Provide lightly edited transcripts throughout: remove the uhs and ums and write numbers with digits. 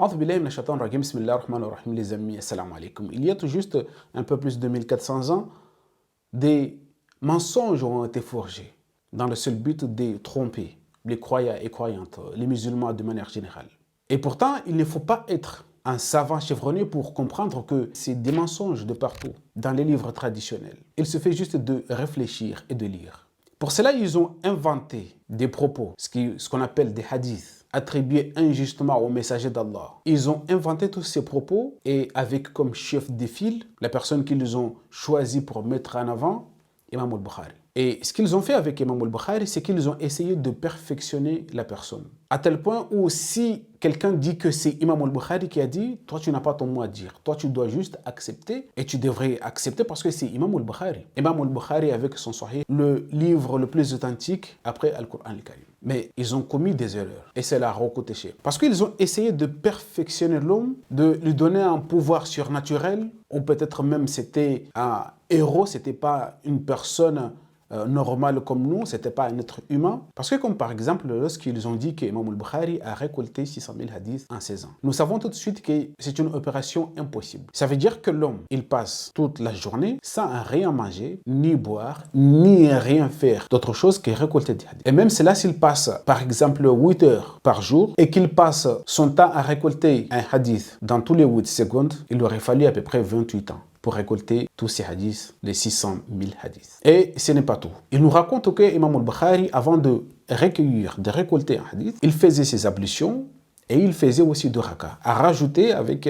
A'udhu billahi minash shaitanir rajim, bismillahir rahmanir rahim, les amis, assalamu alaikum. Il y a tout juste un peu plus de 1400 ans, des mensonges ont été forgés dans le seul but de tromper les croyants et croyantes, les musulmans de manière générale. Et pourtant, il ne faut pas être un savant chevronné pour comprendre que c'est des mensonges de partout, dans les livres traditionnels. Il suffit juste de réfléchir et de lire. Pour cela, ils ont inventé des propos, ce qu'on appelle des hadiths, attribués injustement aux messagers d'Allah. Ils ont inventé tous ces propos et avec comme chef de file, la personne qu'ils ont choisi pour mettre en avant, Imam al-Bukhari. Et ce qu'ils ont fait avec Imam al-Bukhari, c'est qu'ils ont essayé de perfectionner la personne. À tel point où si quelqu'un dit que c'est Imam al-Bukhari qui a dit, toi tu n'as pas ton mot à dire. Toi tu dois juste accepter et tu devrais accepter parce que c'est Imam al-Bukhari. Imam al-Bukhari avec son Sahih, le livre le plus authentique après Al-Qur'an al-Karim. Mais ils ont commis des erreurs et c'est la recoûté. Parce qu'ils ont essayé de perfectionner l'homme, de lui donner un pouvoir surnaturel ou peut-être même c'était un héros, c'était pas une personne normal comme nous, ce n'était pas un être humain. Parce que comme par exemple, lorsqu'ils ont dit qu'Imam al-Bukhari a récolté 600 000 hadiths en 16 ans, nous savons tout de suite que c'est une opération impossible. Ça veut dire que l'homme, il passe toute la journée sans rien manger, ni boire, ni rien faire d'autre chose que récolter des hadiths. Et même cela, s'il passe par exemple 8 heures par jour et qu'il passe son temps à récolter un hadith dans tous les 8 secondes, il aurait fallu à peu près 28 ans pour récolter tous ces hadiths, les 600 000 hadiths. Et ce n'est pas tout. Il nous raconte que Imam al-Bukhari, avant de récolter un hadith, il faisait ses ablutions et il faisait aussi 2 rakas, à rajouter avec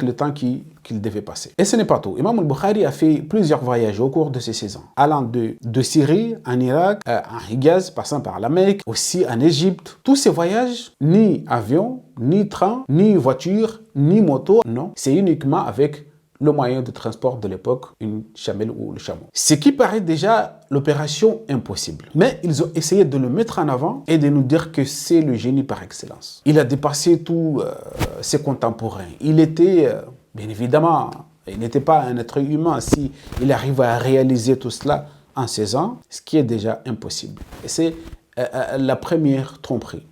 le temps qu'il devait passer. Et ce n'est pas tout. Imam al-Bukhari a fait plusieurs voyages au cours de ces 16 ans, allant de Syrie, en Irak, en Hijaz, passant par la Mecque, aussi en Égypte. Tous ces voyages, ni avion, ni train, ni voiture, ni moto, non, c'est uniquement avec le moyen de transport de l'époque, une chamelle ou le chameau. Ce qui paraît déjà l'opération impossible. Mais ils ont essayé de le mettre en avant et de nous dire que c'est le génie par excellence. Il a dépassé tous ses contemporains. Il était, bien évidemment, il n'était pas un être humain si il arrive à réaliser tout cela en 16 ans, ce qui est déjà impossible. Et c'est la première tromperie.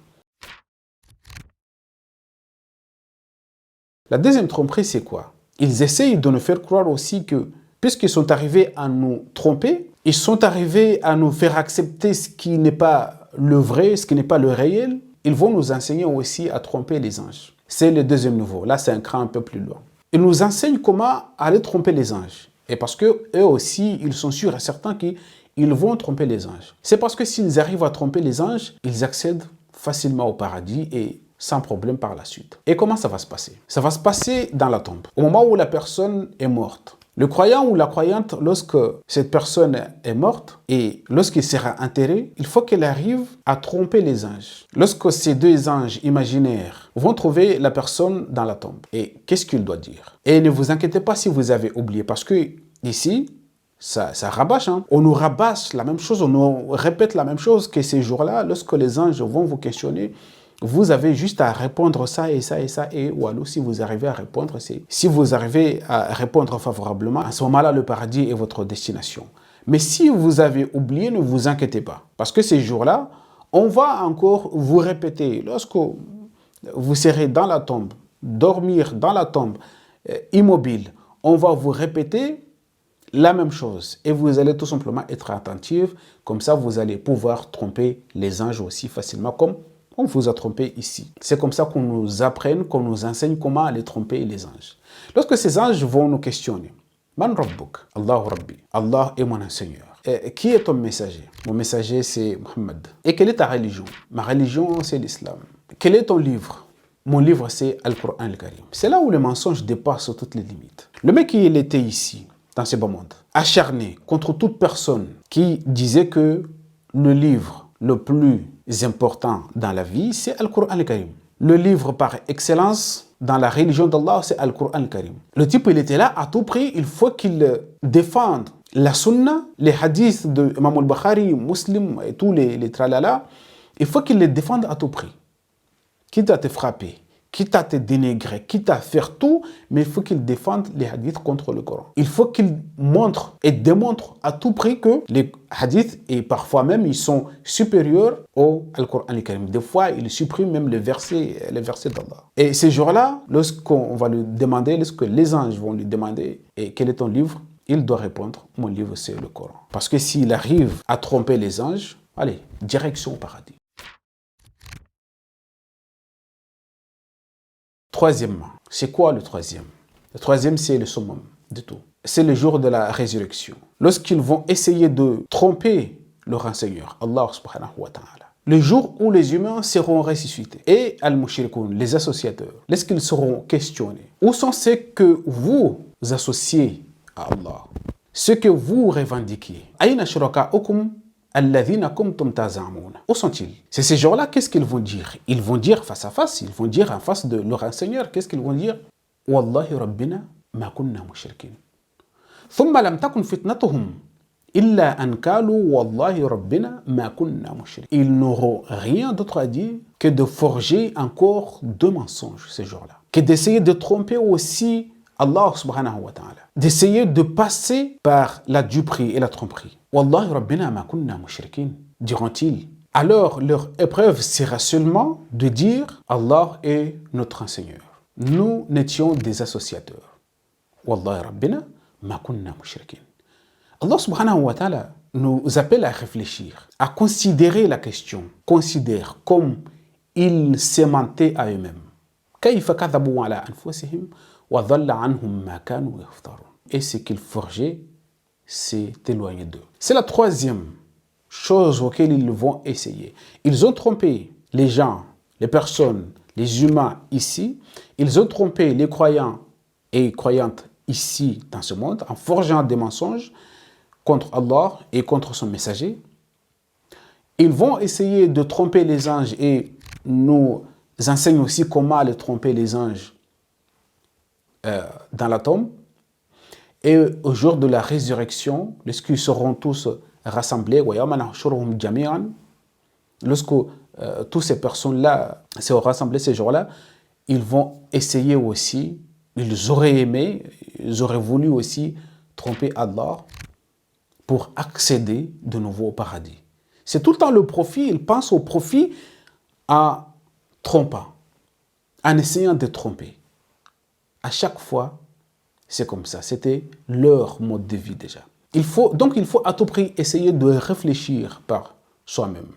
La deuxième tromperie, c'est quoi? Ils essayent de nous faire croire aussi que, puisqu'ils sont arrivés à nous tromper, ils sont arrivés à nous faire accepter ce qui n'est pas le vrai, ce qui n'est pas le réel, ils vont nous enseigner aussi à tromper les anges. C'est le deuxième niveau. Là, c'est un cran un peu plus loin. Ils nous enseignent comment aller tromper les anges. Et parce que eux aussi, ils sont sûrs et certains qu'ils vont tromper les anges. C'est parce que s'ils arrivent à tromper les anges, ils accèdent facilement au paradis et sans problème par la suite. Et comment ça va se passer? Ça va se passer dans la tombe. Au moment où la personne est morte. Le croyant ou la croyante, lorsque cette personne est morte et lorsqu'il sera enterré, il faut qu'elle arrive à tromper les anges. Lorsque ces 2 anges imaginaires vont trouver la personne dans la tombe, et qu'est-ce qu'il doit dire? Et ne vous inquiétez pas si vous avez oublié, parce que ici, ça rabâche. On nous rabâche la même chose, on nous répète la même chose que ces jours-là, lorsque les anges vont vous questionner. Vous avez juste à répondre ça et ça et ça et ou alors si vous arrivez à répondre, si vous arrivez à répondre favorablement, à ce moment-là, le paradis est votre destination. Mais si vous avez oublié, ne vous inquiétez pas. Parce que ces jours-là, on va encore vous répéter. Lorsque vous serez dans la tombe, dormir dans la tombe, immobile, on va vous répéter la même chose. Et vous allez tout simplement être attentif. Comme ça, vous allez pouvoir tromper les anges aussi facilement comme on vous a trompé ici. C'est comme ça qu'on nous apprenne, qu'on nous enseigne comment aller tromper les anges. Lorsque ces anges vont nous questionner, Man Rabbuk, Allahu Rabbi, Allah est mon enseigneur. Et qui est ton messager? Mon messager, c'est Muhammad. Et quelle est ta religion? Ma religion, c'est l'islam. Quel est ton livre? Mon livre, c'est Al-Qur'an al-Karim. C'est là où le mensonge dépasse toutes les limites. Le mec, il était ici, dans ce bas monde, acharné contre toute personne qui disait que le livre le plus important dans la vie, c'est Al-Qur'an al-Karim. Le livre par excellence dans la religion d'Allah, c'est Al-Qur'an al-Karim. Le type, il était là à tout prix, il faut qu'il défende la sunna, les hadiths de Imam al-Bukhari, Muslim et tous les tralala, il faut qu'il les défende à tout prix. Quitte à te frapper, quitte à te dénigrer, quitte à faire tout, mais il faut qu'il défende les hadiths contre le Coran. Il faut qu'il montre et démontre à tout prix que les hadiths, et parfois même, ils sont supérieurs au Coran al-Karim. Des fois, il supprime même les versets d'Allah. Et ces jours-là, lorsqu'on va lui demander, lorsque les anges vont lui demander et quel est ton livre, il doit répondre, mon livre c'est le Coran. Parce que s'il arrive à tromper les anges, allez, direction au paradis. Troisièmement, c'est quoi le troisième? Le troisième, c'est le summum de tout. C'est le jour de la résurrection. Lorsqu'ils vont essayer de tromper leur Seigneur, Allah subhanahu wa ta'ala. Le jour où les humains seront ressuscités. Et al-mushrikoun, les associateurs, lorsqu'ils seront questionnés. Où sont ceux que vous associez à Allah? Ceux que vous revendiquez. Aïna shuraka'ukum alladhina kuntum tazamouna. Où sont-ils? C'est ces gens-là, qu'est-ce qu'ils vont dire? Ils vont dire face à face, ils vont dire en face de leur Seigneur, qu'est-ce qu'ils vont dire? Wallahi rabbina ma kunna mushrikin. Thumma lam takun fitnatuhum illa an qalu wallahi rabbina ma kunna mushrikin. Ils n'auront rien d'autre à dire que de forger encore deux mensonges ces jours-là, que d'essayer de tromper aussi Allah subhanahu wa ta'ala, d'essayer de passer par la duperie et la tromperie. Wallahi rabbina ma kunna mushrikin, diront-ils. Alors leur épreuve sera seulement de dire Allah est notre Seigneur. Nous n'étions des associateurs. Wallahi rabbina ma kunna mushrikin. Allah subhanahu wa ta'ala nous appelle à réfléchir, à considérer la question. Considère comme ils s'aimantaient à eux-mêmes. كيف كذبوا على أنفسهم وضل عنهم ما كانوا يفترون. Et ce qu'ils forgeaient s'est éloigné d'eux. C'est la troisième chose auquel ils vont essayer. Ils ont trompé les gens, les personnes, les humains ici. Ils ont trompé les croyants et croyantes ici dans ce monde en forgeant des mensonges contre Allah et contre son messager. Ils vont essayer de tromper les anges et nous enseignent aussi comment les tromper les anges dans la tombe. Et au jour de la résurrection, lorsqu'ils seront tous rassemblés, lorsque toutes ces personnes-là seront rassemblées ces jours-là, ils vont essayer aussi, ils auraient aimé, ils auraient voulu aussi tromper Allah pour accéder de nouveau au paradis. C'est tout le temps le profit, ils pensent au profit en trompant, en essayant de tromper. À chaque fois, c'est comme ça. C'était leur mode de vie déjà. Donc il faut à tout prix essayer de réfléchir par soi-même,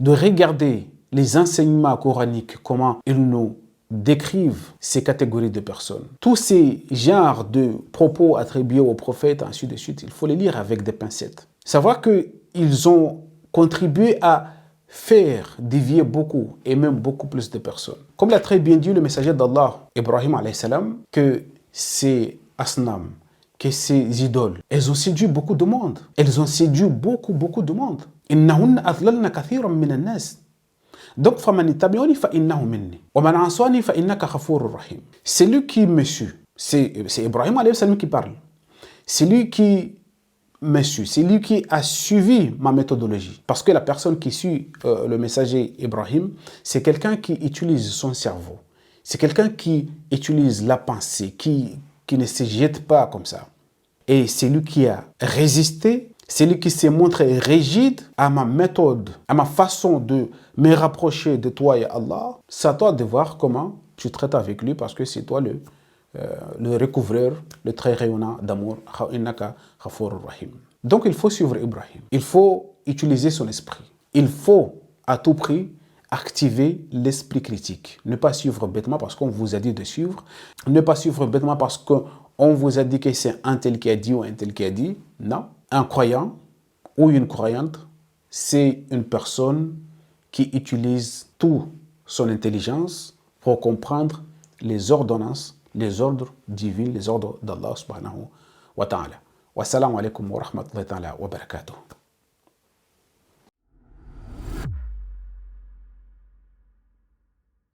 de regarder les enseignements coraniques, comment ils nous décrivent ces catégories de personnes. Tous ces genres de propos attribués aux prophètes, ainsi de suite, il faut les lire avec des pincettes. Savoir qu'ils ont contribué à faire dévier beaucoup et même beaucoup plus de personnes. Comme l'a très bien dit le messager d'Allah, Ibrahim alayhi salam, que ces asnam, que ces idoles, elles ont séduit beaucoup de monde. Elles ont séduit beaucoup de monde. Innahunna adlalna kathiran min an-nas. Donc, c'est lui qui me suit. C'est Ibrahim alayhi salam qui parle. C'est lui qui me suit. C'est lui qui a suivi ma méthodologie. Parce que la personne qui suit le messager Ibrahim, c'est quelqu'un qui utilise son cerveau. C'est quelqu'un qui utilise la pensée, qui ne se jette pas comme ça. Et c'est lui qui a résisté. C'est lui qui s'est montré rigide à ma méthode, à ma façon de me rapprocher de toi et Allah. C'est à toi de voir comment tu traites avec lui parce que c'est toi le recouvreur, le très rayonnant d'amour. Donc il faut suivre Ibrahim. Il faut utiliser son esprit. Il faut à tout prix activer l'esprit critique. Ne pas suivre bêtement parce qu'on vous a dit de suivre. Ne pas suivre bêtement parce qu'on vous a dit que c'est un tel qui a dit ou un tel qui a dit. Non. Un croyant ou une croyante, c'est une personne qui utilise toute son intelligence pour comprendre les ordonnances, les ordres divins, les ordres d'Allah subhanahu wa ta'ala. Wassalamu alaikum wa rahmatullahi ta'ala wa barakatuh.